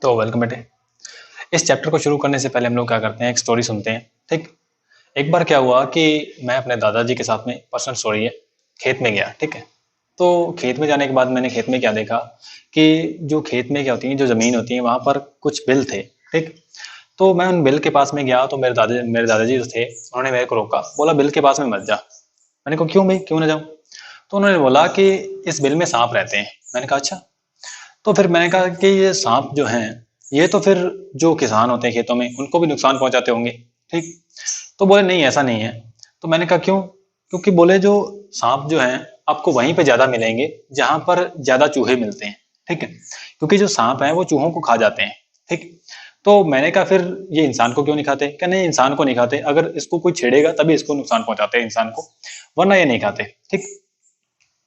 तो वेलकम बेटे। इस चैप्टर को शुरू करने से पहले हम लोग क्या करते हैं, एक स्टोरी सुनते हैं। ठीक। एक बार क्या हुआ कि मैं अपने दादाजी के साथ में, पर्सनल स्टोरी है, खेत में गया। ठीक है। तो खेत में जाने के बाद मैंने खेत में क्या देखा कि जो खेत में क्या होती है, जो ज़मीन होती है, वहाँ पर कुछ बिल थे। ठीक। तो मैं उन बिल के पास में गया तो मेरे दादाजी जो थे, उन्होंने मेरे को रोका, बोला बिल के पास में मत जा। मैंने कहा क्यों भाई, क्यों ना जाऊँ? तो उन्होंने बोला कि इस बिल में सांप रहते हैं। मैंने कहा अच्छा। तो फिर मैंने कहा कि ये सांप जो हैं, ये तो फिर जो किसान होते हैं खेतों में, उनको भी नुकसान पहुंचाते होंगे। ठीक। तो बोले नहीं, ऐसा नहीं है। तो मैंने कहा क्यों? क्योंकि बोले जो सांप जो हैं, आपको वहीं पे ज्यादा मिलेंगे जहां पर ज्यादा चूहे मिलते हैं। ठीक है। क्योंकि जो सांप है वो चूहों को खा जाते हैं। ठीक। तो मैंने कहा फिर ये इंसान को क्यों नहीं खाते? क्या नहीं, इंसान को नहीं खाते, अगर इसको कोई छेड़ेगा तभी इसको नुकसान पहुंचाते हैं इंसान को, वरना ये नहीं खाते। ठीक।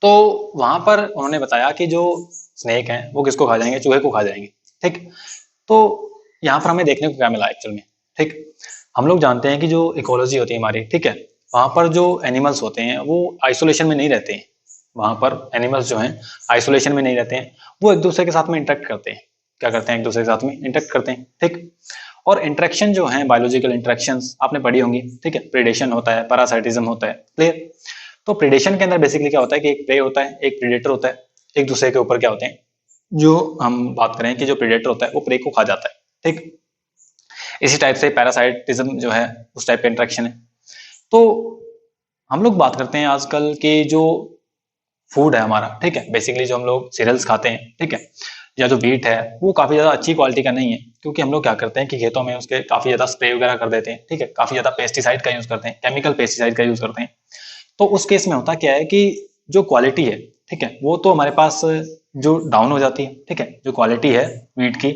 तो वहां पर उन्होंने बताया कि जो स्नेक है वो किसको खा जाएंगे? चूहे को खा जाएंगे। ठीक। तो यहाँ पर हमें देखने को क्या मिला एक्चुअल में? ठीक। हम लोग जानते हैं कि जो इकोलॉजी होती है हमारी, ठीक है, वहां पर जो एनिमल्स होते हैं वो आइसोलेशन में नहीं रहते हैं। वहां पर एनिमल्स जो हैं आइसोलेशन में नहीं रहते हैं, वो एक दूसरे के साथ में इंटरेक्ट करते हैं। क्या करते हैं? एक दूसरे के साथ में इंटरेक्ट करते हैं। ठीक। और इंटरेक्शन जो है, बायोलॉजिकल इंटरेक्शंस आपने पढ़ी होंगी। ठीक है। प्रेडेशन होता है, पैरासाइटिज्म होता है, क्लियर? तो प्रेडेशन के अंदर बेसिकली क्या होता है कि एक प्रे होता है, एक प्रेडेटर होता है, एक दूसरे के ऊपर क्या होते हैं, जो हम बात करें कि जो प्रेडेटर होता है वो प्रे को खा जाता है। ठीक। इसी टाइप से पैरासाइटिज्म जो है, उस टाइप का इंटरेक्शन है। तो हम लोग बात करते हैं आजकल के जो फूड है हमारा, ठीक है, बेसिकली जो हम लोग सीरियल्स खाते हैं, ठीक है, या जो वीट है, वो काफी ज्यादा अच्छी क्वालिटी का नहीं है। क्योंकि हम लोग क्या करते हैं कि खेतों में उसके काफी ज्यादा स्प्रे वगैरह कर देते हैं। ठीक है। काफी ज्यादा पेस्टिसाइड का यूज करते हैं, केमिकल पेस्टिसाइड का यूज करते हैं। तो उस केस में होता क्या है कि जो क्वालिटी है, ठीक है, वो तो हमारे पास जो डाउन हो जाती है। ठीक है। जो क्वालिटी है वीट की,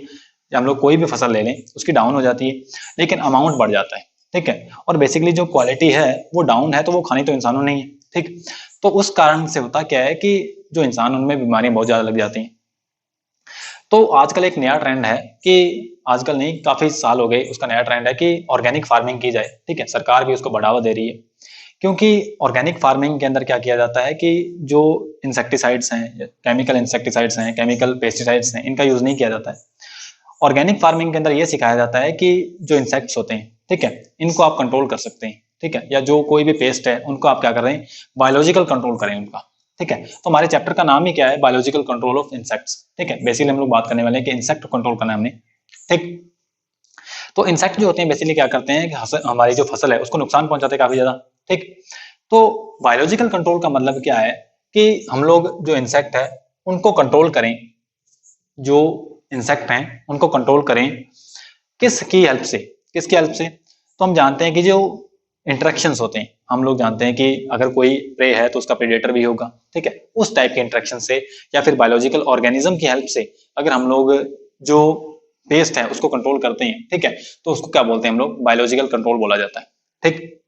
या हम लोग कोई भी फसल ले लें, उसकी डाउन हो जाती है, लेकिन अमाउंट बढ़ जाता है। ठीक है। और बेसिकली जो क्वालिटी है वो डाउन है, तो वो खानी तो इंसानों ने ही है। ठीक। तो उस कारण से होता क्या है कि जो इंसान, उनमें बीमारियां बहुत ज्यादा लग जाती हैं। तो आजकल एक नया ट्रेंड है कि, आजकल नहीं, काफी साल हो गए, उसका नया ट्रेंड है कि ऑर्गेनिक फार्मिंग की जाए। ठीक है। सरकार भी उसको बढ़ावा दे रही है। क्योंकि ऑर्गेनिक फार्मिंग के अंदर क्या किया जाता है कि जो इंसेक्टिसाइड्स हैं, केमिकल इंसेक्टिसाइड्स हैं, केमिकल पेस्टिसाइड्स हैं, इनका यूज नहीं किया जाता है। ऑर्गेनिक फार्मिंग के अंदर ये सिखाया जाता है कि जो इंसेक्ट्स होते हैं, ठीक है, इनको आप कंट्रोल कर सकते हैं। ठीक है। या जो कोई भी पेस्ट है, उनको आप क्या कर रहे हैं, बायोलॉजिकल कंट्रोल करें उनका। ठीक है। तो हमारे चैप्टर का नाम ही क्या है? Biological control of insects. ठीक है। बेसिकली हम लोग बात करने वाले हैं कि इंसेक्ट कंट्रोल करना है हमने। ठीक। तो इंसेक्ट जो होते हैं बेसिकली क्या करते हैं कि हमारी जो फसल है उसको नुकसान पहुंचाते हैं काफी ज्यादा। ठीक। तो बायोलॉजिकल कंट्रोल का मतलब क्या है कि हम लोग जो इंसेक्ट है उनको कंट्रोल करें, जो इंसेक्ट हैं उनको कंट्रोल करें। किसकी हेल्प से? किसकी हेल्प से? तो हम जानते हैं कि जो इंटरेक्शंस होते हैं, हम लोग जानते हैं कि अगर कोई प्रे है तो उसका प्रेडेटर भी होगा। ठीक है। उस टाइप के इंटरेक्शन से, या फिर बायोलॉजिकल ऑर्गेनिज्म की हेल्प से अगर हम लोग जो पेस्ट है उसको कंट्रोल करते हैं, ठीक है, तो उसको क्या बोलते हैं हम लोग? बायोलॉजिकल कंट्रोल बोला जाता है। ठीक।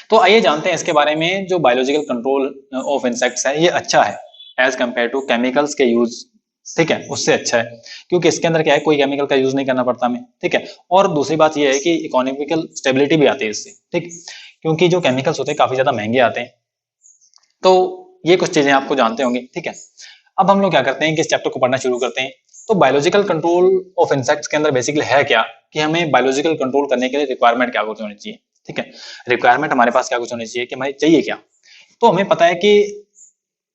तो आइए जानते हैं इसके बारे में। जो बायोलॉजिकल कंट्रोल ऑफ इंसेक्ट्स है, ये अच्छा है एज कंपेयर टू केमिकल्स के यूज। ठीक है। उससे अच्छा है, क्योंकि इसके अंदर क्या है, कोई केमिकल का यूज नहीं करना पड़ता हमें। ठीक है। और दूसरी बात ये है कि इकोनॉमिकल स्टेबिलिटी भी आती है इससे। ठीक। क्योंकि जो केमिकल्स होते हैं काफी ज्यादा महंगे आते हैं। तो ये कुछ चीजें आपको जानते होंगे। ठीक है। अब हम लोग क्या करते हैं कि इस चैप्टर को पढ़ना शुरू करते हैं। तो बायोलॉजिकल कंट्रोल ऑफ इंसेक्ट्स के अंदर बेसिकली है क्या, कि हमें बायोलॉजिकल कंट्रोल करने के लिए रिक्वायरमेंट क्या कुछ होनी चाहिए। ठीक है। रिक्वायरमेंट हमारे पास क्या कुछ होनी चाहिए, कि हमें चाहिए क्या? तो हमें पता है कि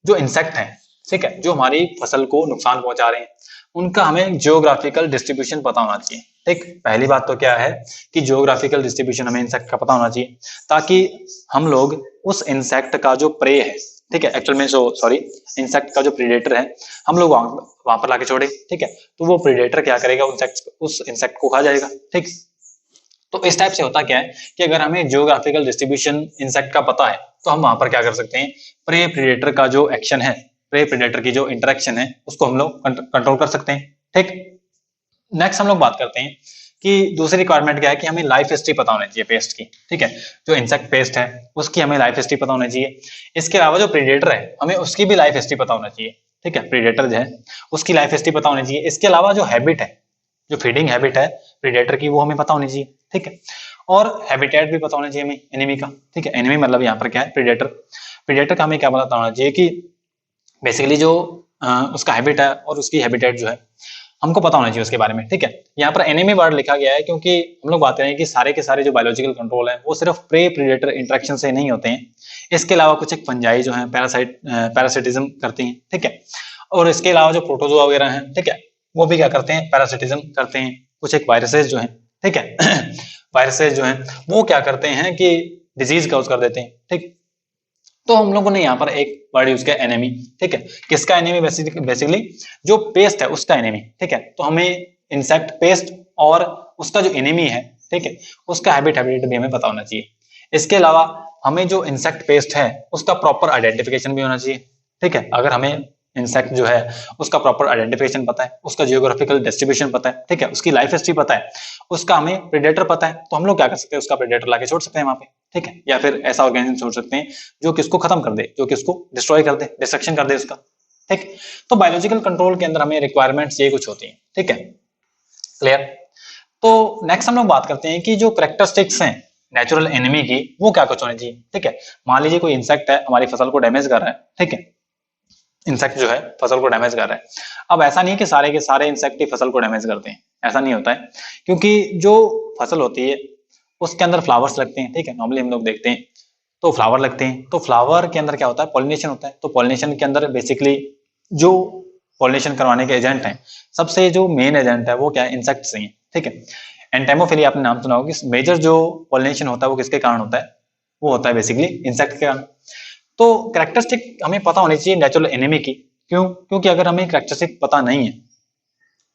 जो इंसेक्ट हैं, ठीक है, जो हमारी फसल को नुकसान पहुंचा रहे हैं, उनका हमें जियोग्राफिकल डिस्ट्रीब्यूशन पता होना चाहिए। ठीक। पहली बात तो क्या है कि जियोग्राफिकल डिस्ट्रीब्यूशन हमें इंसेक्ट का पता होना चाहिए, ताकि हम लोग उस इंसेक्ट का जो प्रे है, ठीक है, एक्चुअल में सॉरी, इंसेक्ट का जो प्रीडेटर है, हम लोग वहां पर लाके छोड़े। ठीक है। तो वो प्रीडेटर क्या करेगा, उस इंसेक्ट को खा जाएगा। ठीक। तो इस टाइप से होता क्या है कि अगर हमें जियोग्राफिकल डिस्ट्रीब्यूशन इंसेक्ट का पता है, तो हम वहां पर क्या कर सकते हैं, प्रे प्रीडेटर का जो एक्शन है, प्रे प्रीडेटर की जो इंटरेक्शन है, उसको हम लोग कंट्रोल कर सकते हैं। ठीक। नेक्स्ट हम लोग बात करते हैं कि दूसरी रिक्वायरमेंट क्या है, कि हमें लाइफ हिस्ट्री पता होनी चाहिए पेस्ट की। ठीक है। जो इंसेक्ट पेस्ट है उसकी हमें लाइफ हिस्ट्री पता होनी चाहिए। इसके अलावा जो प्रीडेटर है, हमें उसकी भी लाइफ हिस्ट्री पता होना चाहिए। ठीक है। प्रीडेटर जो है उसकी लाइफ हिस्ट्री पता होनी चाहिए। इसके अलावा जो हैबिट है, जो फीडिंग हैबिट है प्रीडेटर की, वो हमें पता होनी चाहिए। ठीक है। और हैबिटेट भी पता होना चाहिए हमें एनिमी का। ठीक है। एनिमी मतलब यहाँ पर क्या है, प्रीडेटर। प्रीडेटर का हमें क्या पता होना चाहिए कि बेसिकली जो उसका हैबिट है और उसकी हैबिटेट जो है, हमको पता होना चाहिए उसके बारे में, ठीक है। यहाँ पर एनिमी वर्ड लिखा गया है क्योंकि हम लोग बात करें कि सारे के सारे जो बायोलॉजिकल कंट्रोल है वो सिर्फ प्रे प्रीडेटर इंटरेक्शन से नहीं होते हैं। इसके अलावा कुछ एक फंजाई जो है पैरासिटिज्म करती हैं, ठीक है। और इसके अलावा जो प्रोटोजोआ वगैरह हैं, ठीक है, वो भी क्या करते हैं, पैरासिटिज्म करते हैं। कुछ एक वायरसेस जो हैं, ठीक है वायरसेस जो हैं वो क्या करते हैं कि डिजीज कॉज कर देते हैं, ठीक। तो हम लोगों ने यहाँ पर एक वर्ड यूज किया एनिमी, ठीक है। किसका एनिमी? बेसिकली जो पेस्ट है उसका एनिमी, ठीक है। तो हमें इंसेक्ट पेस्ट और उसका जो एनिमी है, ठीक है, उसका हैबिट भी हमें पता होना चाहिए। इसके अलावा हमें जो इंसेक्ट पेस्ट है उसका प्रॉपर आइडेंटिफिकेशन भी होना चाहिए, ठीक है। अगर हमें इंसेक्ट जो है उसका प्रॉपर आइडेंटिफिकेशन पता है, उसका जियोग्राफिकल डिस्ट्रीब्यूशन पता है, ठीक है, उसकी लाइफ हिस्ट्री पता है, उसका हमें प्रेडेटर पता है, तो हम लोग क्या कर सकते हैं, उसका प्रेडेटर लाके छोड़ सकते हैं वहां पे, ठीक है। या फिर ऐसा ऑर्गेनिज्म छोड़ सकते हैं जो कि उसको खत्म कर दे, जो कि उसको डिस्ट्रॉय कर दे, डिस्ट्रक्शन कर दे उसका, ठीक। तो बायोलॉजिकल कंट्रोल के अंदर हमें रिक्वायरमेंट्स ये कुछ होती हैं, ठीक है, क्लियर। तो नेक्स्ट हम लोग बात करते हैं कि जो करेक्टरिस्टिक्स हैं नेचुरल एनिमी की वो क्या कुछ होनी चाहिए, ठीक है। मान लीजिए कोई इंसेक्ट है हमारी फसल को डैमेज कर रहा है, ठीक है, इंसेक्ट जो है फसल को डैमेज कर रहा है। अब ऐसा नहीं है कि सारे के सारे इंसेक्ट ही फसल को डैमेज करते हैं, ऐसा नहीं होता है, क्योंकि जो फसल होती है उसके अंदर फ्लावर्स लगते हैं, ठीक है, नॉर्मली हम लोग देखते हैं तो फ्लावर लगते हैं। तो फ्लावर के अंदर क्या होता है, पॉलिनेशन होता है। तो पॉलिनेशन के अंदर बेसिकली जो पॉलिनेशन करवाने के एजेंट हैं, सबसे जो मेन एजेंट है वो क्या है, इंसेक्ट्स ही हैं, ठीक है। एंटेमोफिली आपने नाम सुना होगा, मेजर जो पॉलिनेशन होता है वो किसके कारण होता है, वो होता है बेसिकली इंसेक्ट के कारण। तो करेक्टरिस्टिक हमें पता होनी चाहिए नेचुरल एनिमी की, क्यों? क्योंकि अगर हमें करेक्टरिस्टिक पता नहीं है,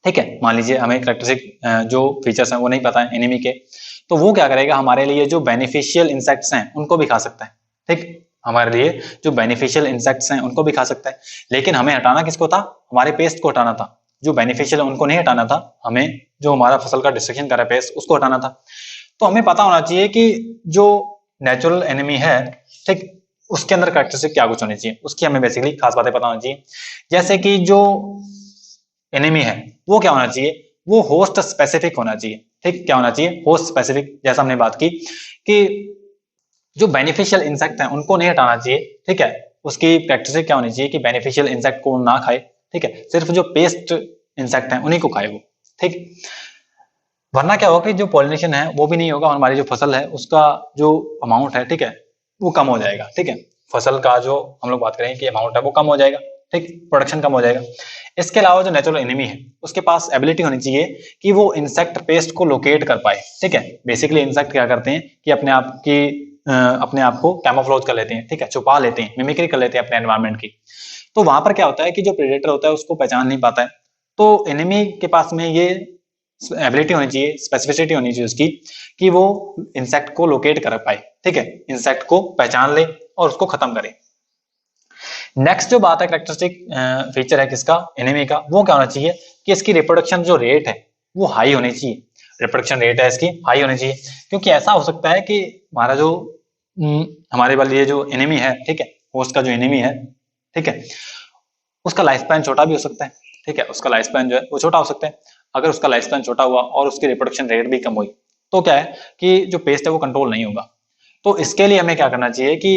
ठीक है, मान लीजिए हमें करेक्टरिस्टिक जो फीचर्स हैं वो नहीं पता है एनिमी के, तो वो क्या करेगा, हमारे लिए जो बेनिफिशियल इंसेक्ट्स हैं उनको भी खा सकता है, ठीक। हमारे लिए जो बेनिफिशियल इंसेक्ट्स हैं उनको भी खा सकता है, लेकिन हमें हटाना किसको था, हमारे पेस्ट को हटाना था। जो बेनिफिशियल है उनको नहीं हटाना था, हमें जो हमारा फसल का डिस्ट्रक्शन कर रहा है पेस्ट उसको हटाना था। तो हमें पता होना चाहिए कि जो नेचुरल एनिमी है, ठीक, उसके अंदर करेक्टरिस्टिक क्या कुछ होनी चाहिए, उसकी हमें बेसिकली खास बातें पता होनी चाहिए। जैसे कि जो एनिमी है वो क्या होना चाहिए, वो होस्ट स्पेसिफिक होना चाहिए, ठीक। क्या होना चाहिए, होस्ट स्पेसिफिक। जैसा हमने बात की कि जो बेनिफिशियल इंसेक्ट हैं उनको नहीं हटाना चाहिए, ठीक है। उसकी करेक्टरिस्टिक क्या होनी चाहिए कि बेनिफिशियल इंसेक्ट को ना खाए, ठीक है, सिर्फ जो पेस्ट इंसेक्ट हैं उन्हीं को खाए वो, ठीक। वरना क्या होगा कि जो पॉलिनेशन है वो भी नहीं होगा, हमारी जो फसल है उसका जो अमाउंट है, ठीक है, वो कम हो जाएगा, ठीक है। फसल का जो हम लोग बात करें कि अमाउंट है वो कम हो जाएगा, ठीक, प्रोडक्शन कम हो जाएगा। इसके अलावा जो नेचुरल एनिमी है उसके पास एबिलिटी होनी चाहिए कि वो इंसेक्ट पेस्ट को लोकेट कर पाए, ठीक है। बेसिकली इंसेक्ट क्या करते हैं कि अपने आप को कैमोफ्लेज कर लेते हैं, ठीक है, छुपा लेते हैं, मिमिक्री कर लेते हैं अपने एनवायरनमेंट की। तो वहां पर क्या होता है कि जो प्रेडेटर होता है उसको पहचान नहीं पाता है। तो एनिमी के पास में ये एबिलिटी होनी चाहिए, स्पेसिफिसिटी होनी चाहिए उसकी, कि वो इंसेक्ट को लोकेट कर पाए, ठीक है, इंसेक्ट को पहचान ले और उसको खत्म करे। नेक्स्ट जो बात है करेक्टरिस्टिक फीचर है किसका, एनिमी का, वो क्या होना चाहिए कि इसकी रिप्रोडक्शन जो रेट है वो हाई होनी चाहिए। रिप्रोडक्शन रेट है इसकी हाई होनी चाहिए, क्योंकि ऐसा हो सकता है कि हमारा जो हमारे वाले ये जो एनिमी है, ठीक है, होस्ट का जो एनिमी है, ठीक है, उसका लाइफ स्पैन छोटा भी हो सकता है, ठीक है, उसका लाइफ स्पैन जो है वो छोटा हो सकता है। अगर उसका लाइफ स्पैन छोटा हुआ और उसकी रिप्रोडक्शन रेट भी कम हुई तो क्या है कि जो पेस्ट है वो कंट्रोल नहीं होगा। तो इसके लिए हमें क्या करना चाहिए कि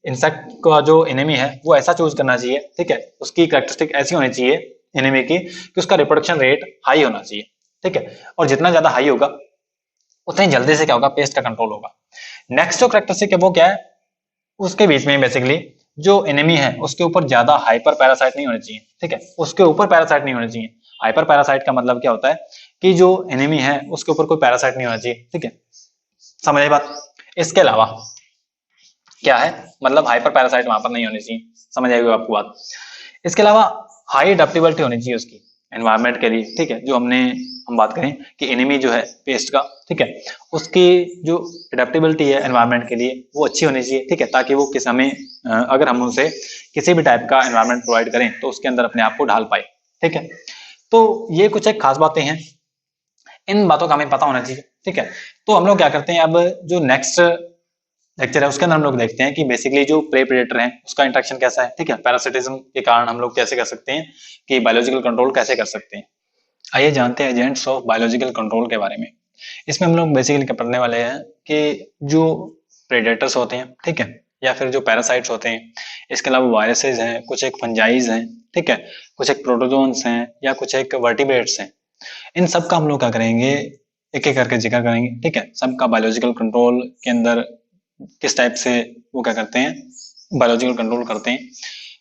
इंसेक्ट का जो एनिमी है वो ऐसा चूज करना चाहिए, ठीक है, उसकी कैरेक्टरिस्टिक ऐसी होनी चाहिए एनिमी की कि उसका रिप्रोडक्शन रेट हाई होना चाहिए, ठीक है। और जितना ज्यादा हाई होगा उतनी जल्दी से क्या होगा, पेस्ट का कंट्रोल होगा। नेक्स्ट जो कैरेक्टरिस्टिक है वो क्या है, उसके बीच में बेसिकली जो एनिमी है उसके ऊपर ज्यादा हाइपर पैरासाइट नहीं होने चाहिए, ठीक है, उसके ऊपर पैरासाइट नहीं होने चाहिए। हाइपर पैरासाइट का मतलब क्या होता है कि जो एनिमी है उसके ऊपर कोई पैरासाइट नहीं होना चाहिए, ठीक है, समझ आई बात। इसके अलावा क्या है, मतलब हाइपर पैरासाइट वहां पर नहीं होनी चाहिए, समझ आई होगी आपको बात। इसके अलावा हाई अडेप्टेबिलिटी होनी चाहिए उसकी एनवायरनमेंट के लिए, ठीक है। जो हम बात करें कि एनिमी जो है पेस्ट का, ठीक है, उसकी जो अडेप्टेबिलिटी है एनवायरनमेंट के लिए वो अच्छी होनी चाहिए, ठीक है, ताकि वो किस हमें अगर हम उसे किसी भी टाइप का एनवायरनमेंट प्रोवाइड करें तो उसके अंदर अपने आप को ढाल पाए, ठीक है। तो ये कुछ एक खास बातें हैं, इन बातों का हमें पता होना चाहिए, ठीक है। तो हम लोग क्या करते हैं, अब जो नेक्स्ट लेक्चर है उसके अंदर हम लोग देखते हैं कि बेसिकली जो प्रे प्रेडेटर है उसका इंटरेक्शन कैसा है, ठीक है, पैरासिटिज्म के कारण हम लोग कैसे कर सकते हैं कि बायोलॉजिकल कंट्रोल कैसे कर सकते हैं। आइए जानते हैं एजेंट्स ऑफ बायोलॉजिकल कंट्रोल के बारे में। इसमें हम लोग बेसिकली क्या पढ़ने वाले हैं कि जो प्रेडेटर्स होते हैं, ठीक है, या फिर जो पैरासाइट्स होते हैं, इसके अलावा वायरसेस हैं, कुछ एक फंजाइज हैं, ठीक है, कुछ एक प्रोटोजोन्स हैं या कुछ एक वर्टिब्रेट्स हैं। इन सब का हम लोग क्या करेंगे, एक एक करके जिक्र करेंगे, ठीक है। सबका बायोलॉजिकल कंट्रोल के अंदर किस टाइप से वो क्या करते हैं, बायोलॉजिकल कंट्रोल करते हैं,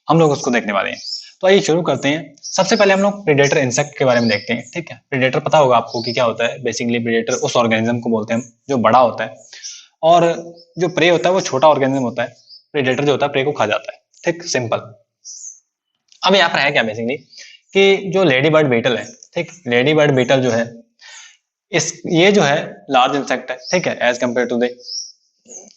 हम लोग उसको देखने वाले हैं। तो आइए शुरू करते हैं। सबसे पहले हम लोग प्रीडेटर इंसेक्ट के बारे में देखते हैं, ठीक है। प्रीडेटर पता होगा आपको कि क्या होता है। बेसिकली प्रीडेटर उस ऑर्गेनिज्म को बोलते हैं जो बड़ा होता है, और जो प्रे होता है वो छोटा ऑर्गेनिज्म होता है। प्रीडेटर जो होता है प्रे को खा जाता है, ठीक, सिंपल। अब यहाँ पर है क्या बेसिकली कि जो लेडी बर्ड बीटल है, ठीक, लेडी बर्ड बीटल जो है, इस ये जो है लार्ज इंसेक्ट है, ठीक है, एज कम्पेयर टू दे।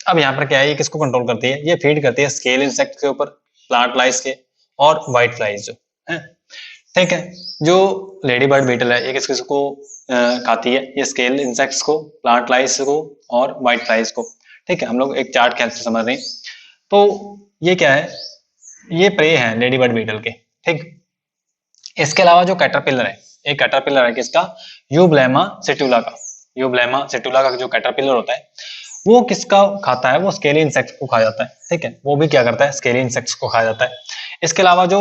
अब यहाँ पर क्या है, ये किसको कंट्रोल करती है, ये फीड करती है स्केल इंसेक्ट के ऊपर, प्लांट फ्लाइज के और व्हाइट फ्लाइज जो है, ठीक है। जो लेडी बर्ड बीटल है ये किस किसको खाती है, ये स्केल इंसेक्ट्स को, प्लांट फ्लाइज को और व्हाइट फ्लाइज को, ठीक है। हम लोग एक चार्ट के हेल्प से समझ रहे हैं। तो ये क्या है, ये प्रे है लेडी बर्ड बीटल के, ठीक। इसके अलावा जो कैटरपिलर है, एक कैटरपिलर है किसका, यूब्लेमा सेटुला का। यूब्लेमा सेटुला का जो कैटरपिलर होता है वो किसका खाता है, वो स्केली इंसेक्ट्स को खा जाता है, ठीक है। वो भी क्या करता है, स्केली इंसेक्ट्स को खा जाता है। इसके अलावा जो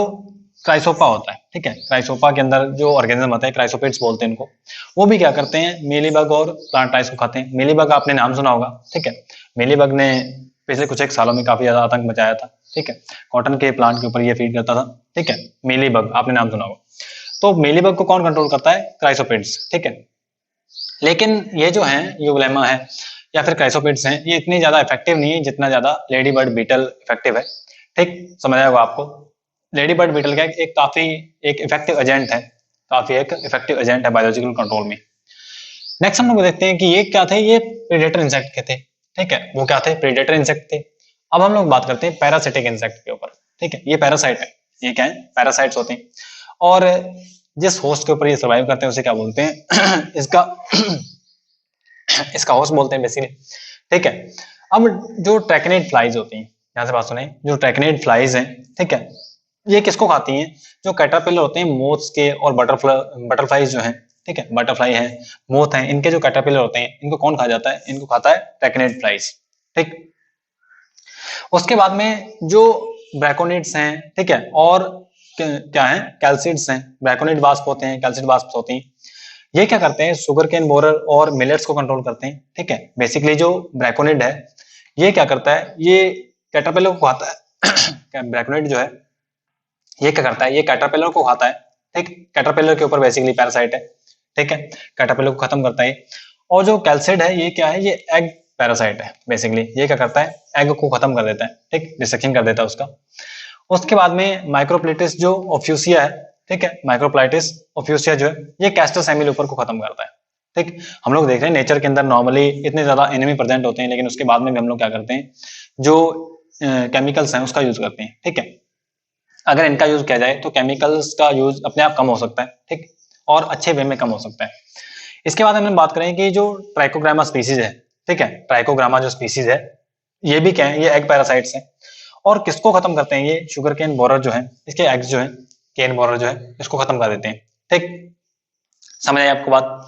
क्राइसोपा होता है, ठीक है, क्राइसोपा के अंदर जो ऑर्गेनिज्म होता है, क्राइसोपिड्स बोलते हैं इनको, वो भी क्या करते हैं, मीलीबग और प्लांट लाइस को खाते हैं। मीलीबग आपने नाम सुना होगा, ठीक है। मीलीबग ने पिछले कुछ एक सालों में काफी ज्यादा आतंक मचाया था, ठीक है। कॉटन के प्लांट के ऊपर ये फीड करता था, ठीक है। मीलीबग आपने नाम सुना होगा। तो मीलीबग को कौन कंट्रोल करता है, क्राइसोपिड्स, ठीक है। लेकिन ये जो है यूब्लेमा है या फिर क्राइसोपिड्स हैं, ये इतनी ज्यादा इफेक्टिव नहीं है जितना ज्यादा लेडी बर्ड बीटल इफेक्टिव है, ठीक, समझ आएगा आपको। लेडी बर्ड बीटल क्या है, एक काफी एक इफेक्टिव एजेंट है, काफी एक इफेक्टिव एजेंट है बायोलॉजिकल कंट्रोल में। नेक्स्ट हम लोग देखते हैं कि ये क्या थे, ये प्रीडेटर इंसेक्ट के थे, ठीक है। वो क्या थे, प्रीडेटर इंसेक्ट थे। अब हम लोग बात करते हैं पैरासिटिक इंसेक्ट के ऊपर, ठीक है। ये पैरासाइट है, ये क्या है, पैरासाइट्स होते हैं, और जिस होस्ट के ऊपर ये सर्वाइव करते हैं उसे क्या बोलते हैं इसका इसका होस्ट बोलते हैं बेसिकली, ठीक है। अब जो ट्रैकिनेड फ्लाइज होती हैं, यहाँ से बात सुने, जो ट्रैकिनेड फ्लाइज हैं, ठीक है, ये किसको खाती हैं, जो कैटरपिलर होते हैं, मोथ्स के और बटरफ्लाइज जो हैं, ठीक है, बटरफ्लाई है, मोथ है, इनके जो कैटरपिलर होते हैं, इनको कौन खा जाता है, इनको खाता है ट्रैकिनेड फ्लाइज, ठीक। उसके बाद में जो ब्रैकोनिड्स हैं, ठीक है, और क्या है, कैल्सिड्स हैं। ब्रैकोनिड वास्प होते हैं, कैल्सिड वास्प होती हैं। ये क्या करते हैं, शुगर केन बोरर और मिलेट्स को कंट्रोल करते हैं, ठीक है। बेसिकली जो ब्रैकोनिड है ये क्या करता है, ये कैटरपिलर को खाता है ब्रैकोनिड जो है ये क्या करता है, ये कैटरपिलर को खाता है, ठीक। कैटरपिलर के ऊपर बेसिकली पैरासाइट है, ठीक है, कैटरपिलर को खत्म करता है। और जो कैल्सिड है ये क्या है, ये एग पैरासाइट है बेसिकली, ये क्या करता है, एग को खत्म कर देता है, ठीक, डिसेक्शन कर देता है उसका। उसके बाद में माइक्रोप्लेटिस जो ऑफ्यूसिया है, ठीक है, माइक्रोप्लाइटिस ऑफ्यूसिया जो है ये कैस्टर सेमिलूपर को खत्म करता है, ठीक। हम लोग देख रहे हैं नेचर के अंदर नॉर्मली इतने ज्यादा एनिमी प्रेजेंट होते हैं, लेकिन उसके बाद में भी हम लोग क्या करते हैं, जो केमिकल्स हैं उसका यूज करते हैं, ठीक है। अगर इनका यूज किया जाए तो केमिकल्स का यूज अपने आप कम हो सकता है, ठीक, और अच्छे वे में कम हो सकता है। इसके बाद हम बात करें कि जो ट्राइकोग्रामा स्पीसीज है, ठीक है, ट्राइकोग्रामा जो स्पीसीज है ये भी क्या है, ये एग पैरासाइट्स हैं। और किसको खत्म करते हैं, ये शुगर केन बोरर जो है, इसके एग्स जो है, केन बोरर जो है इसको खत्म कर देते हैं, ठीक, समझ आई आपको बात।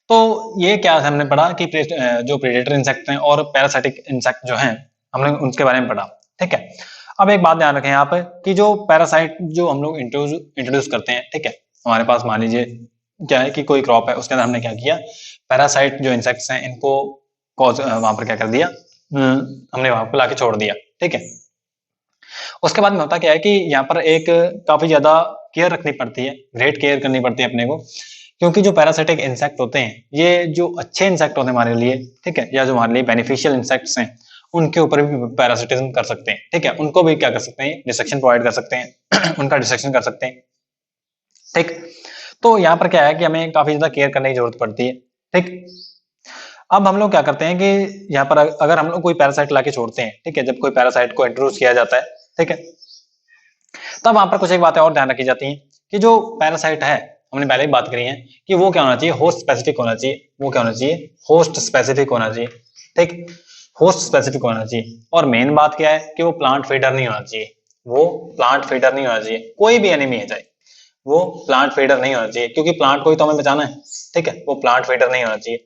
तो ये क्या हमने पढ़ा कि जो प्रेडेटर इंसेक्ट हैं और पैरासाइटिक इंसेक्ट जो हैं हमने उनके बारे में पढ़ा, ठीक है। अब एक बात ध्यान रखें यहाँ पे कि जो पैरासाइट जो हम लोग इंट्रोड्यूस करते हैं, ठीक है, हमारे पास मान लीजिए क्या है कि कोई क्रॉप है, उसके अंदर हमने क्या किया, पैरासाइट जो इंसेक्ट्स हैं इनको वहां पर क्या कर दिया, हमने वहां पर लाके छोड़ दिया, ठीक है। उसके बाद में होता क्या है कि यहाँ पर एक काफी ज्यादा केयर रखनी पड़ती है, ग्रेट केयर करनी पड़ती है अपने को, क्योंकि जो पैरासाइटिक इंसेक्ट होते हैं ये जो अच्छे इंसेक्ट होते हैं हमारे लिए, ठीक है, या जो हमारे लिए बेनिफिशियल इंसेक्ट्स हैं उनके ऊपर भी पैरासिटिज्म कर सकते हैं, ठीक है, उनको भी क्या कर सकते हैं, डिसेक्शन प्रोवाइड कर सकते हैं उनका डिसेक्शन कर सकते हैं, ठीक। तो यहाँ पर क्या है कि हमें काफी ज्यादा केयर करने की जरूरत पड़ती है, ठीक। अब हम लोग क्या करते हैं कि यहाँ पर अगर हम लोग कोई पैरासाइट लाके छोड़ते हैं, ठीक है, जब कोई पैरासाइट को इंट्रोड्यूस किया जाता है, ठीक है, तब वहां पर कुछ एक बातें और ध्यान रखी जाती हैं कि जो पैरासाइट है, हमने पहले ही बात करी है कि वो क्या होना चाहिए, होस्ट स्पेसिफिक होना चाहिए, वो क्या होना चाहिए, होस्ट स्पेसिफिक होना चाहिए, ठीक, होस्ट स्पेसिफिक होना चाहिए। और मेन बात क्या है कि वो प्लांट फीडर नहीं होना चाहिए, वो प्लांट फीडर नहीं होना चाहिए, कोई भी एनिमी है चाहे, वो प्लांट फीडर नहीं होना चाहिए, क्योंकि प्लांट को ही तो हमें बचाना है, ठीक है, वो प्लांट फीडर नहीं होना चाहिए,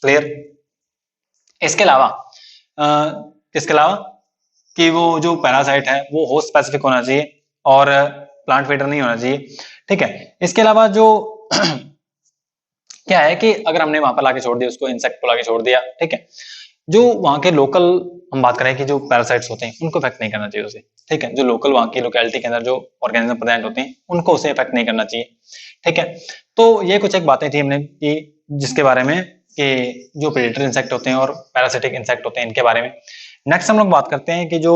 क्लियर। इसके अलावा किसके अलावा कि वो जो पैरासाइट है वो होस्ट स्पेसिफिक होना चाहिए और प्लांट फीडर नहीं होना चाहिए, ठीक है। इसके अलावा जो क्या है कि अगर हमने वहां पर लाके छोड़ दिया उसको, इंसेक्ट को लाके छोड़ दिया, ठीक है, जो वहां के लोकल, हम बात करें कि जो पैरासाइट्स होते हैं उनको इफेक्ट नहीं करना चाहिए उसे, ठीक है। जो लोकल वहां की लोकेलिटी के अंदर जो ऑर्गेनिज्म प्रेजेंट होते हैं उनको उसे इफेक्ट नहीं करना चाहिए, ठीक है। तो ये कुछ एक बातें थी हमने की जिसके बारे में कि जो प्रेडेटर इंसेक्ट होते हैं और पैरासिटिक इंसेक्ट होते हैं इनके बारे में। नेक्स्ट हम लोग बात करते हैं कि जो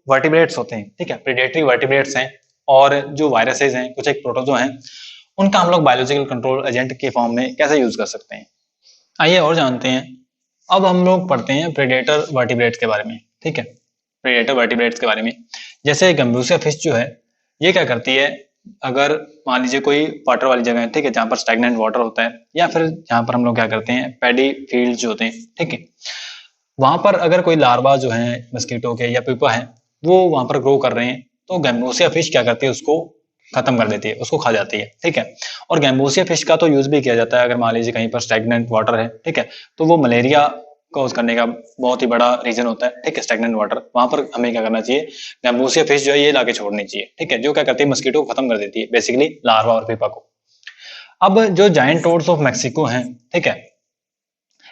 वर्टिब्रेट्स होते हैं, ठीक है, प्रेडेटरी वर्टिब्रेट्स हैं और जो वायरसेस हैं, कुछ एक प्रोटोजो हैं, उनका हम लोग बायोलॉजिकल कंट्रोल एजेंट के फॉर्म में कैसे यूज कर सकते हैं, आइए और जानते हैं। अब हम लोग पढ़ते हैं प्रेडेटर वर्टिब्रेट्स के बारे में, ठीक है, प्रेडेटर वर्टिब्रेट्स के बारे में। जैसे गम्बूसिया फिश जो है, ये क्या करती है, अगर मान लीजिए कोई वाटर वाली जगह है, ठीक है, जहां पर स्टैग्नेंट वाटर होता है, या फिर जहां पर हम लोग क्या करते हैं पैडी फील्ड जो होते हैं, ठीक है, वहां पर अगर कोई लार्वा जो है मस्कीटो के या प्यूपा है वो वहां पर ग्रो कर रहे हैं, तो गैम्बोसिया फिश क्या करती है, उसको खत्म कर देती है, उसको खा जाती है, ठीक है। और गैम्बोसिया फिश का तो यूज भी किया जाता है अगर मान लीजिए कहीं पर स्टैग्नेंट वाटर है, ठीक है, तो वो मलेरिया कॉज करने का बहुत ही बड़ा रीजन होता है, ठीक है, स्टैग्नेंट वाटर, वहां पर हमें क्या करना चाहिए, गैम्बोसिया फिश जो है ये लाके छोड़नी चाहिए, ठीक है, जो क्या करती है मस्कीटो को खत्म कर देती है, बेसिकली लार्वा और पीपा को। अब जो जायंट टोड्स ऑफ मैक्सिको हैं, ठीक है,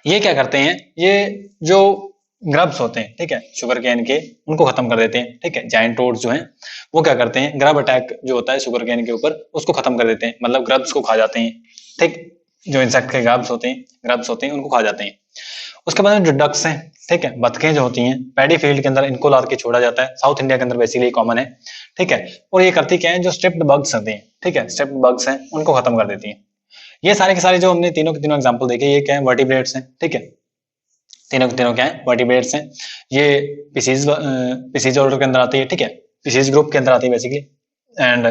ये क्या करते हैं, ये जो ग्रब्स होते हैं, ठीक है, शुगर केन के, उनको खत्म कर देते हैं, ठीक है। जायंट टोड्स जो हैं वो क्या करते हैं, ग्रब अटैक जो होता है शुगर केन के ऊपर उसको खत्म कर देते हैं, मतलब ग्रब्स को खा जाते हैं, ठीक, जो इंसेक्ट के ग्रब्स होते हैं उनको खा जाते हैं। उसके बाद जो डक्स हैं, ठीक है, बतखें जो होती हैं पैडी फील्ड के अंदर इनको लाद के छोड़ा जाता है, साउथ इंडिया के अंदर बेसिकली कॉमन है, ठीक है। और ये करती क्या है, जो स्ट्रिप्ड बग्स होते हैं, ठीक है, स्ट्रिप्ड बग्स हैं उनको खत्म कर देती हैं। ये सारे के सारे जो हमने तीनों के तीनों एग्जांपल देखे, ये क्या है, वर्टिब्रेट्स हैं, ठीक है, तीनों के तीनों क्या है, वर्टिब्रेट्स हैं। ये पीसीज ऑर्डर के अंदर आती है, ठीक है, पीसीज ग्रुप के अंदर आती है बेसिकली। एंड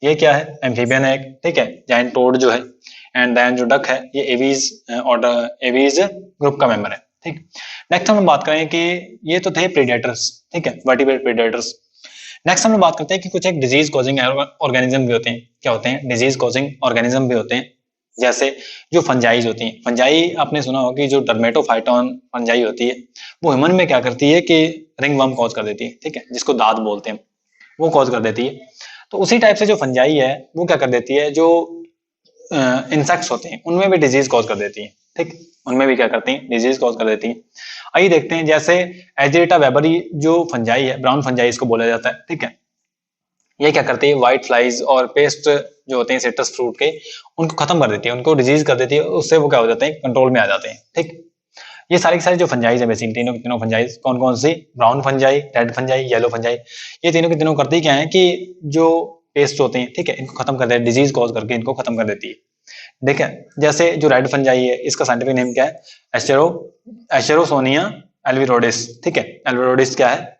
ये क्या है, एम्फीबियन है, ठीक है, जायंट टोड जो है। एंड देन जो डक है ये एवीज ऑर्डर, एवीज ग्रुप का मेंबर है, ठीक। नेक्स्ट हम बात करें कि ये तो थे प्रेडेटर्स, ठीक है, वर्टिब्रेट प्रेडेटर्स। नेक्स्ट हम लोग बात करते हैं कि कुछ एक डिजीज कॉजिंग ऑर्गेनिज्म भी होते हैं, क्या होते हैं, डिजीज कॉजिंग ऑर्गेनिज्म भी होते हैं। जैसे जो फंजाइज होती हैं, फंजाई आपने सुना होगा कि जो डर्मेटोफाइटोन फंजाई होती है वो ह्यूमन में क्या करती है कि रिंग वर्म कॉज कर देती है, ठीक है, जिसको दाद बोलते हैं, वो कॉज कर देती है। तो उसी टाइप से जो फंजाई है वो क्या कर देती है, जो इंसेक्ट्स होते हैं उनमें भी डिजीज कॉज कर देती है, ठीक, उनमें भी क्या करती हैं, डिजीज कॉज कर देती है। आइए देखते हैं, जैसे एजिटा वेबरी जो फंजाई है, ब्राउन फंजाई इसको बोला जाता है, ठीक है, ये क्या करती है, व्हाइट फ्लाइज और पेस्ट जो होते हैं सिट्रस फ्रूट के, उनको खत्म कर देती है, उनको डिजीज कर देती है, उससे वो क्या हो जाते हैं, कंट्रोल में आ जाते हैं, ठीक। ये सारी की सारी जो फंजाइज है बेसिकली, तीनों की तीनों फंजाइज कौन कौन सी, brown fungi, red fungi, yellow fungi, ये तीनों की तीनों करती क्या है कि जो पेस्ट होते हैं, ठीक है, इनको खत्म कर देती है, डिजीज कॉज करके इनको खत्म कर देती है। देखें, जैसे जो रेड फंजाई है इसका साइंटिफिक नेम क्या है, एस्टेरो एस्टेरोसोनिया एल्विरोडिस, ठीक है, एल्विरोडिस क्या है,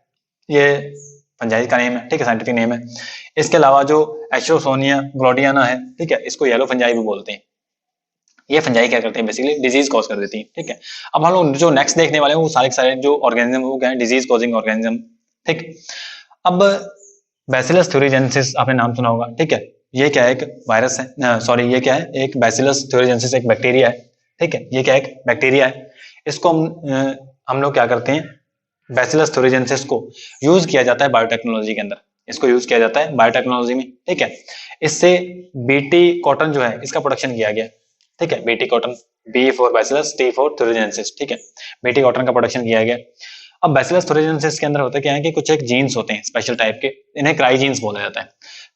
ये फंजाई का नेम है, ठीक है, साइंटिफिक नेम है। इसके अलावा जो एस्ट्रोसोनिया ग्लोडियाना है, ठीक है, इसको येलो फंजाई भी बोलते हैं। ये फंजाई क्या करते हैं, बेसिकली डिजीज कॉज कर देती है, ठीक है। अब हम लोग जो नेक्स्ट देखने वाले हैं वो सारे के सारे जो ऑर्गेनिज्म वो क्या है, डिजीज कॉजिंग ऑर्गेनिज्म, ठीक। अब बैसिलस थ्यूरिजेंसिस आपने नाम सुना होगा, ठीक है, ये क्या है, एक वायरस है, सॉरी ये क्या है, एक बैसिलस थ्यूरिजेंसिस एक बैक्टीरिया है, ठीक है, ये क्या है, एक बैक्टीरिया है। इसको हम लोग क्या करते हैं, बैसिलस थ्यूरिजेंसिस को यूज किया जाता है बायोटेक्नोलॉजी के अंदर, इसको यूज किया जाता है बायोटेक्नोलॉजी में, ठीक है। इससे बीटी कॉटन जो है इसका प्रोडक्शन किया गया, ठीक है, BT cotton, B for bacillus, T for thuringiensis, ठीक है, बीटी कॉटन का प्रोडक्शन किया गया। अब बैसिलस थ्यूरिजेंसिस के अंदर होता क्या है कि कुछ एक जीन्स होते हैं स्पेशल टाइप के, इन्हें क्राई जीन्स बोला जाता है।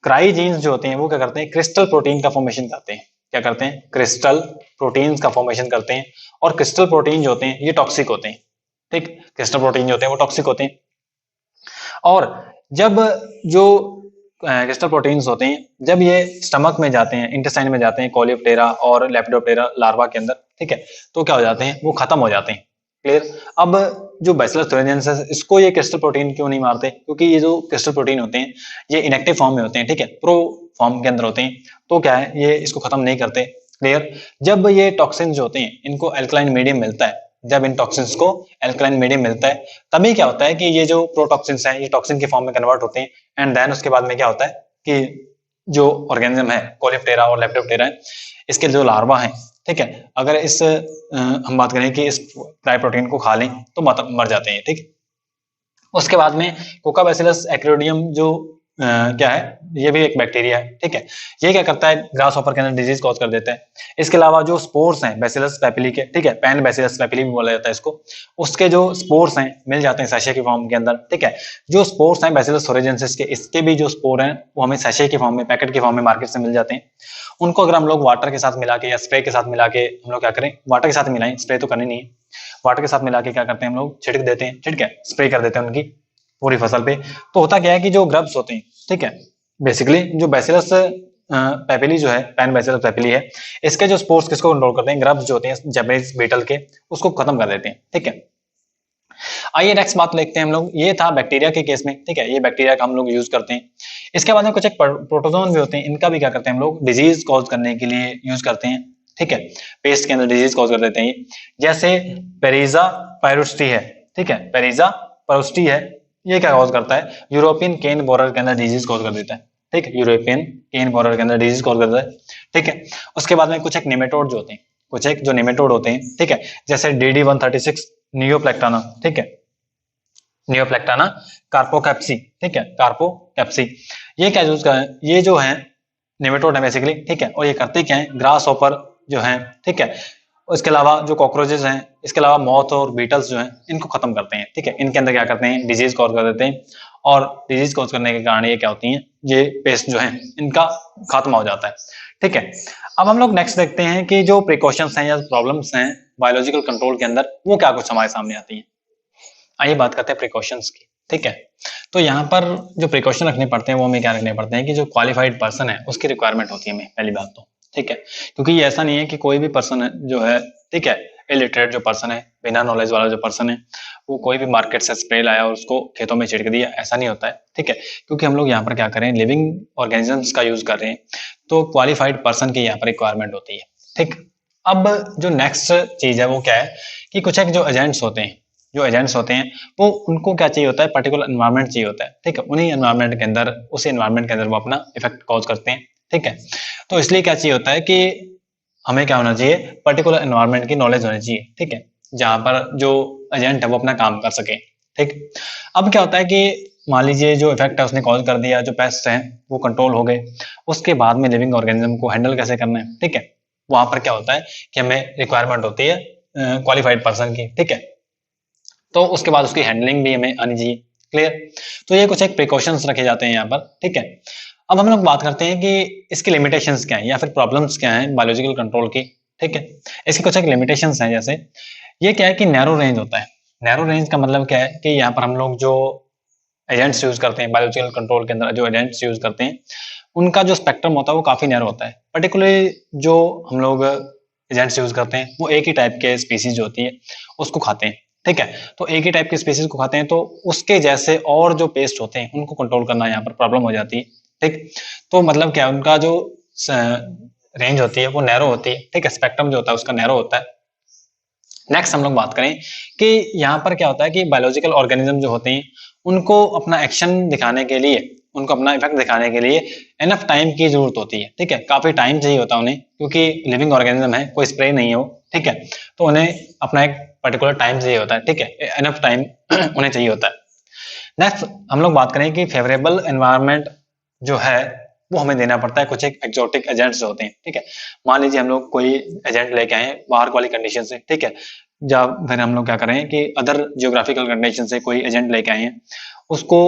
क्राई जीन्स जो होते हैं वो क्या करते हैं, क्रिस्टल प्रोटीन का फॉर्मेशन करते हैं, क्या करते हैं, क्रिस्टल प्रोटीन्स का फॉर्मेशन करते हैं। और क्रिस्टल प्रोटीन जो होते हैं ये टॉक्सिक होते हैं, ठीक, क्रिस्टल प्रोटीन जो होते हैं वो टॉक्सिक होते हैं। और जब जो क्रिस्टल प्रोटीन्स होते हैं जब ये स्टमक में जाते हैं, इंटेस्टाइन में जाते हैं, कोलियोप्टेरा और लेपिडोप्टेरा लार्वा के अंदर, ठीक है, तो क्या हो जाते हैं, वो खत्म हो जाते हैं, क्लियर। अब जो बैसिलस थ्यूरिजेंसिस इसको ये क्रिस्टल प्रोटीन क्यों नहीं मारते, क्योंकि ये जो क्रिस्टल प्रोटीन होते हैं ये इनएक्टिव फॉर्म में होते हैं, ठीक है, प्रो फॉर्म के अंदर होते हैं, तो क्या है ये इसको खत्म नहीं करते, क्लियर। जब ये टॉक्सिन जो होते हैं इनको एल्कलाइन मीडियम मिलता है, जब इन टॉक्सिन्स को एल्कलाइन मीडियम मिलता है तभी क्या होता है कि ये जो प्रोटॉक्सिन्स हैं ये टॉक्सिन के फॉर्म में कन्वर्ट होते हैं। एंड देन उसके बाद में क्या होता है कि जो ऑर्गेनिज्म है कोलियोप्टेरा और लेपिडोप्टेरा है इसके जो लार्वा है, ठीक है, अगर इस हम बात करें कि इस क्राई प्रोटीन को खा लें तो मर जाते हैं, ठीक। उसके बाद में कोकाबैसिलस एक्रोडियम जो क्या है, ये भी एक बैक्टीरिया है, ठीक है। ये क्या करता है, ग्रास हॉपर के अंदर डिजीज कॉज कर देता है। इसके अलावा जो स्पोर्स हैं बैसिलस पैपिली के, ठीक है, पैन बैसिलस पैपिली भी बोला जाता है इसको, उसके जो स्पोर्स हैं मिल जाते हैं सैशे के फॉर्म के अंदर, ठीक है। जो स्पोर्स हैं बैसिलस थोरेजेंसिस के, इसके भी जो स्पोर हैं वो हमें सैशे के फॉर्म में, पैकेट के फॉर्म में मार्केट से मिल जाते हैं। उनको अगर हम लोग वाटर के साथ मिला के या स्प्रे के साथ मिला के हम लोग क्या करें, वाटर के साथ मिलाएं, स्प्रे तो करनी नहीं है, वाटर के साथ मिला के क्या करते हैं हम लोग, छिड़क देते हैं, ठीक है, स्प्रे कर देते हैं उनकी पूरी फसल पे। तो होता क्या है कि जो ग्रब्स होते हैं, ठीक है, बेसिकली जो बैसिलस पैपिली जो है, पैन बैसिलस पैपिली है, इसके जो स्पोर्स किसको कंट्रोल करते हैं, ग्रब्स जो होते हैं जैपनीज बीटल के, उसको खत्म कर देते हैं, ठीक है। आइए नेक्स्ट बात देखते हैं हम लोग, ये था बैक्टीरिया के केस में, ठीक है, ये बैक्टीरिया का हम लोग यूज करते हैं। इसके बाद में कुछ एक प्रोटोजोन भी होते हैं, इनका भी क्या करते हैं हम लोग, डिजीज कॉज करने के लिए यूज करते हैं, ठीक है, पेस्ट के अंदर डिजीज कॉज कर देते हैं। जैसे पेरिजा पायरोस्टी है, ठीक है, पेरिजा पायरोस्टी है, ये क्या कॉज करता है, यूरोपियन केन बोरर के अंदर डिजीज कॉज कर देता है, ठीक है, यूरोपियन केन बोरर के अंदर डिजीज कॉज कर देता है, ठीक है। उसके बाद में कुछ एक नेमेटोड जो होते हैं, कुछ एक जो नेमेटोड होते हैं, ठीक है, जैसे DD136 नियोप्लेक्टाना, ठीक है, नियोप्लेक्टाना कार्पोकैप्सी, ठीक है, कार्पोकैप्सी, ये क्या यूज कर, ये जो है नेमेटोड है बेसिकली, ठीक है, और ये करते क्या है, ग्रास हॉपर जो है, ठीक है, इसके अलावा जो कॉकरोचेस हैं, इसके अलावा मॉथ और बीटल्स जो हैं, इनको खत्म करते हैं, ठीक है, इनके अंदर क्या करते हैं, डिजीज कॉज कर देते हैं, और डिजीज कॉज करने के कारण ये क्या होती हैं, ये पेस्ट जो है इनका खात्मा हो जाता है, ठीक है। अब हम लोग नेक्स्ट देखते हैं कि जो प्रिकॉशंस हैं या प्रॉब्लम्स हैं बायोलॉजिकल कंट्रोल के अंदर, वो क्या कुछ हमारे सामने आती हैं। आइए बात करते हैं प्रिकॉशंस की, ठीक है। तो यहाँ पर जो प्रिकॉशन रखने पड़ते हैं वो हमें क्या रखने पड़ते हैं कि जो क्वालिफाइड पर्सन है उसकी रिक्वायरमेंट होती है हमें, पहली बात तो, ठीक है, क्योंकि ये ऐसा नहीं है कि कोई भी पर्सन है जो है, ठीक है, इलिटरेट जो पर्सन है, बिना नॉलेज वाला जो पर्सन है, वो कोई भी मार्केट से स्प्रे लाया और उसको खेतों में छिड़क दिया, ऐसा नहीं होता है, ठीक है, क्योंकि हम लोग यहाँ पर क्या करें, लिविंग ऑर्गेनिजम्स का यूज कर रहे हैं, तो क्वालिफाइड पर्सन की यहाँ पर रिक्वायरमेंट होती है, ठीक। अब जो नेक्स्ट चीज है वो क्या है कि कुछ एक जो एजेंट्स होते हैं, जो एजेंट्स होते हैं वो, उनको क्या चाहिए होता है, पर्टिकुलर एनवायरनमेंट चाहिए होता है, ठीक है, उन्हीं एनवायरनमेंट के अंदर, उसी एनवायरनमेंट के अंदर वो अपना इफेक्ट कॉज करते हैं, ठीक है। तो इसलिए क्या चाहिए होता है कि हमें क्या होना चाहिए, पर्टिकुलर एनवायरनमेंट की नॉलेज होनी चाहिए, ठीक है, जहां पर जो एजेंट है वो अपना काम कर सके, ठीक। अब क्या होता है कि मान लीजिए जो इफेक्ट है उसने कॉज कर दिया, जो पेस्ट है वो कंट्रोल हो गए, उसके बाद में लिविंग ऑर्गेनिज्म को हैंडल कैसे करना है, ठीक है, वहां पर क्या होता है कि हमें रिक्वायरमेंट होती है क्वालिफाइड पर्सन की, ठीक है, तो उसके बाद उसकी हैंडलिंग भी हमें आनी चाहिए, क्लियर। तो ये कुछ एक प्रिकॉशंस रखे जाते हैं यहाँ पर, ठीक है। अब हम लोग बात करते हैं कि इसकी लिमिटेशंस क्या है या फिर प्रॉब्लम्स क्या है बायोलॉजिकल कंट्रोल की, ठीक है। इसकी कुछ एक लिमिटेशंस हैं, जैसे ये क्या है कि नैरो रेंज होता है। नैरो रेंज का मतलब क्या है कि यहाँ पर हम लोग जो एजेंट्स यूज करते हैं बायोलॉजिकल कंट्रोल के अंदर, जो एजेंट्स यूज करते हैं उनका जो स्पेक्ट्रम होता है वो काफी नैरो होता है। पर्टिकुलरली जो हम लोग एजेंट्स यूज करते हैं वो एक ही टाइप के स्पीसीज जो होती है उसको खाते हैं, ठीक है। तो एक ही टाइप के स्पीसीज को खाते हैं, तो उसके जैसे और जो पेस्ट होते हैं उनको कंट्रोल करना यहाँ पर प्रॉब्लम हो जाती है, ठीक। तो मतलब क्या, उनका जो रेंज होती है वो नैरो होती है, ठीक है, स्पेक्ट्रम जो होता है उसका नैरो होता है। नेक्स्ट हम लोग बात करें कि यहाँ पर क्या होता है कि बायोलॉजिकल ऑर्गेनिज्म जो होते हैं उनको अपना एक्शन दिखाने के लिए, उनको अपना इफेक्ट दिखाने के लिए एनफ टाइम की जरूरत होती है, ठीक है, काफी टाइम चाहिए होता है उन्हें, क्योंकि लिविंग ऑर्गेनिज्म है, कोई स्प्रे नहीं है वो, ठीक है, तो उन्हें अपना एक पर्टिकुलर टाइम चाहिए होता है, ठीक है, एनफ टाइम उन्हें चाहिए होता है। नेक्स्ट हम लोग बात करें कि फेवरेबल एनवायरनमेंट जो है वो हमें देना पड़ता है कुछ एक एक्सोटिक एजेंट्स होते हैं, ठीक है। मान लीजिए हम लोग कोई एजेंट लेके आए बाहर वाली कंडीशन से, ठीक है, जब फिर हम लोग क्या करें कि अदर जियोग्राफिकल कंडीशन से कोई एजेंट लेके आए हैं, उसको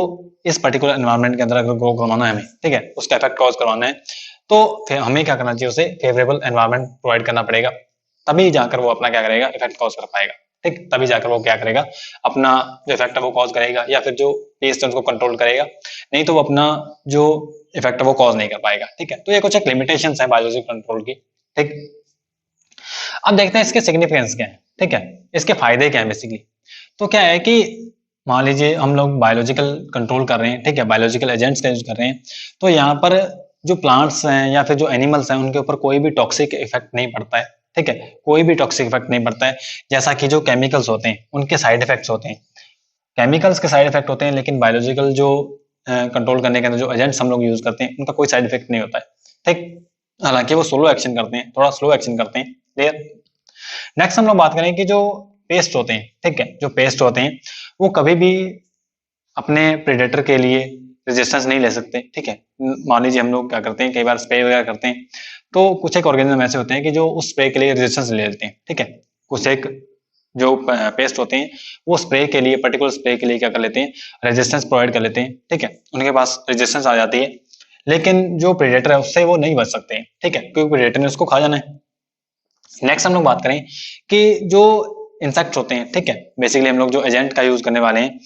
इस पर्टिकुलर एनवायरनमेंट के अंदर अगर ग्रो करवाना है हमें, ठीक है, उसका इफेक्ट कॉज करवाना है, तो फिर हमें क्या करना चाहिए, उसे फेवरेबल एनवायरनमेंट प्रोवाइड करना पड़ेगा, तभी जाकर वो अपना क्या करेगा, इफेक्ट कॉज कर पाएगा, ठीक, तभी जाकर वो क्या करेगा, अपना जो इफेक्ट है वो कॉज करेगा, या फिर जो पेस्ट है उसको कंट्रोल करेगा, नहीं तो वो अपना जो इफेक्ट है वो कॉज नहीं कर पाएगा, ठीक है। तो ये कुछ एक लिमिटेशंस है बायोलॉजिकल कंट्रोल की, ठीक। अब देखते हैं इसके सिग्निफिकेंस क्या है, ठीक है, इसके फायदे क्या है बेसिकली। तो क्या है कि मान लीजिए हम लोग बायोलॉजिकल कंट्रोल कर रहे हैं, ठीक है, बायोलॉजिकल एजेंट्स का यूज कर रहे हैं, तो यहाँ पर जो प्लांट्स हैं या फिर जो एनिमल्स हैं उनके ऊपर कोई भी टॉक्सिक इफेक्ट नहीं पड़ता है, ठीक है, कोई भी टॉक्सिक इफेक्ट नहीं पड़ता है। जैसा कि जो केमिकल्स होते हैं उनके साइड इफेक्ट्स होते हैं, केमिकल्स के साइड इफेक्ट होते हैं, लेकिन बायोलॉजिकल जो कंट्रोल करने के अंदर जो एजेंट्स हम लोग यूज करते हैं उनका कोई साइड इफेक्ट नहीं होता है, ठीक। हालांकि वो स्लो एक्शन करते हैं, थोड़ा स्लो एक्शन करते हैं, क्लियर। नेक्स्ट हम लोग बात करें कि जो पेस्ट होते हैं, ठीक है, जो पेस्ट होते हैं वो कभी भी अपने प्रेडेटर के लिए रेजिस्टेंस नहीं ले सकते, ठीक है। मान लीजिए हम लोग क्या करते हैं, कई बार स्प्रे वगैरह करते हैं, तो कुछ एक ऑर्गेनिज्म ऐसे होते हैं कि जो उस स्प्रे के लिए रेजिस्टेंस ले लेते हैं, ठीक है। कुछ एक जो पेस्ट होते हैं वो स्प्रे के लिए, पर्टिकुलर स्प्रे के लिए क्या कर लेते हैं, रेजिस्टेंस प्रोवाइड कर लेते हैं, ठीक है। उनके पास रेजिस्टेंस आ जाती है, लेकिन जो प्रेडेटर है उससे वो नहीं बच सकते हैं, ठीक है, क्योंकि प्रेडेटर ने उसको खा जाना है। नेक्स्ट हम लोग बात करें कि जो इंसेक्ट्स होते हैं, ठीक है, बेसिकली हम लोग जो एजेंट का यूज करने वाले हैं,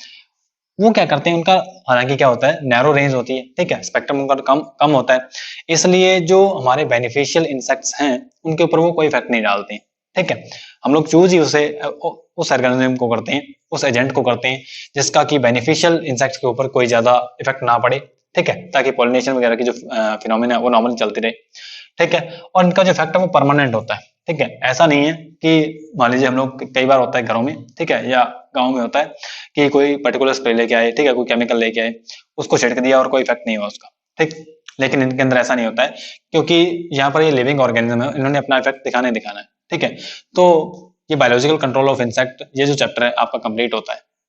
वो क्या करते हैं, उनका हालांकि क्या होता है, नैरो रेंज होती है, ठीक है, स्पेक्ट्रम उनका कम कम होता है, इसलिए जो हमारे बेनिफिशियल इंसेक्ट्स हैं उनके ऊपर वो कोई इफेक्ट नहीं डालते हैं, ठीक है। हम लोग चूज ही उस ऑर्गेनिज्म को करते हैं, उस एजेंट को करते हैं जिसका कि बेनिफिशियल इंसेक्ट्स के ऊपर कोई ज्यादा इफेक्ट ना पड़े, ठीक है, ताकि पॉलिनेशन वगैरह की जो फिनोमिना है वो नॉर्मली चलती रहे, ठीक है। और इनका जो इफेक्ट है वो परमानेंट होता है, ठीक है। ऐसा नहीं है कि मान लीजिए हम लोग, कई बार होता है घरों में, ठीक है, या गाँव में होता है कि कोई पर्टिकुलर स्प्रे लेके आए, ठीक है, कोई केमिकल लेके आए, उसको छिड़क दिया और कोई इफेक्ट नहीं हुआ उसका, ठीक। लेकिन इनके अंदर ऐसा नहीं होता है, क्योंकि यहाँ पर ये लिविंग ऑर्गेनिज्म है, इन्होंने अपना इफेक्ट दिखाना है, ठीक है। तो ये बायोलॉजिकल कंट्रोल ऑफ इंसेक्ट, ये जो चैप्टर है आपका कंप्लीट होता है।